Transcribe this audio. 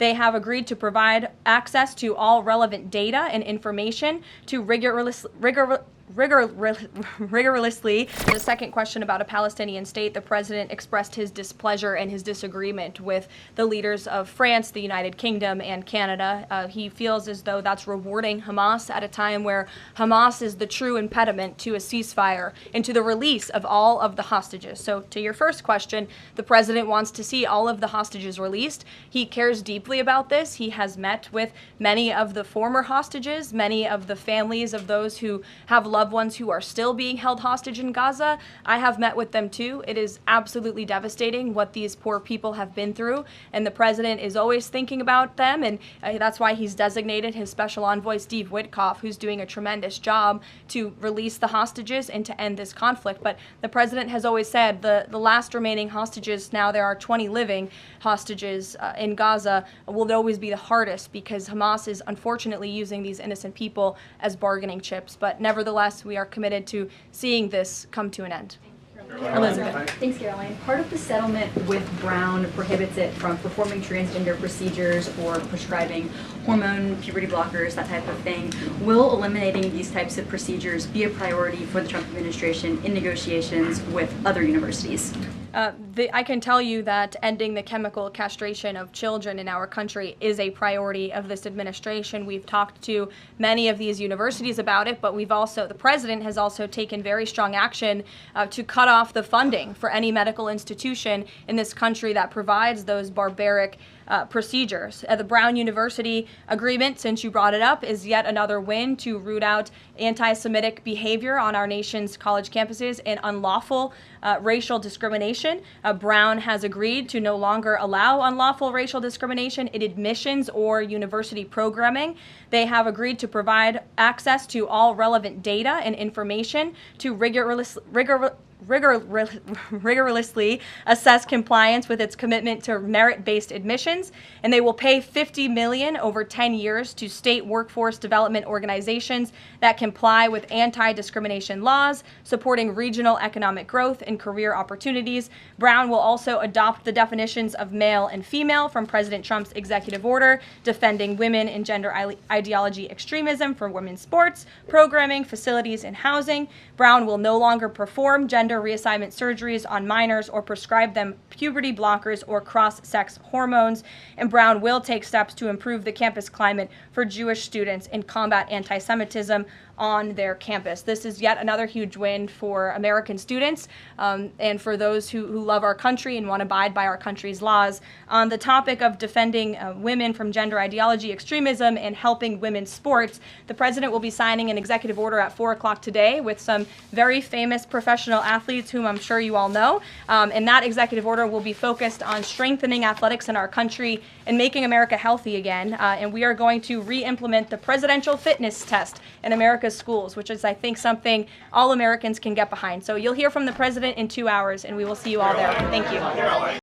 They have agreed to provide access to all relevant data and information to rigorously. The second question about a Palestinian state, the president expressed his displeasure and his disagreement with the leaders of France, the United Kingdom, and Canada. He feels as though that's rewarding Hamas at a time where Hamas is the true impediment to a ceasefire and to the release of all of the hostages. So to your first question, the president wants to see all of the hostages released. He cares deeply about this. He has met with many of the former hostages, many of the families of those who have loved ones who are still being held hostage in Gaza. I have met with them too. It is absolutely devastating what these poor people have been through, and the president is always thinking about them, and that's why he's designated his special envoy, Steve Witkoff, who's doing a tremendous job to release the hostages and to end this conflict. But the president has always said the last remaining hostages, now there are 20 living hostages in Gaza, will always be the hardest because Hamas is unfortunately using these innocent people as bargaining chips. But nevertheless, we are committed to seeing this come to an end. Elizabeth. Thanks, Caroline. Part of the settlement with Brown prohibits it from performing transgender procedures or prescribing hormone, puberty blockers, that type of thing. Will eliminating these types of procedures be a priority for the Trump administration in negotiations with other universities? I can tell you that ending the chemical castration of children in our country is a priority of this administration. We've talked to many of these universities about it, but the president has also taken very strong action to cut off the funding for any medical institution in this country that provides those barbaric procedures. The Brown University agreement, since you brought it up, is yet another win to root out anti-Semitic behavior on our nation's college campuses and unlawful racial discrimination. Brown has agreed to no longer allow unlawful racial discrimination in admissions or university programming. They have agreed to provide access to all relevant data and information to rigorously assess compliance with its commitment to merit-based admissions, and they will pay $50 million over 10 years to state workforce development organizations that comply with anti-discrimination laws, supporting regional economic growth and career opportunities. Brown will also adopt the definitions of male and female from President Trump's executive order, defending women and gender ideology extremism for women's sports, programming, facilities, and housing. Brown will no longer perform gender reassignment surgeries on minors or prescribe them puberty blockers or cross-sex hormones. And Brown will take steps to improve the campus climate for Jewish students and combat anti-Semitism on their campus. This is yet another huge win for American students and for those who love our country and want to abide by our country's laws. On the topic of defending women from gender ideology extremism and helping women's sports, the president will be signing an executive order at 4 o'clock today with some very famous professional athletes whom I'm sure you all know. And that executive order will be focused on strengthening athletics in our country and making America healthy again. And we are going to re-implement the presidential fitness test in America's schools, which is, I think, something all Americans can get behind. So you'll hear from the president in 2 hours, and we will see you all there. Thank you.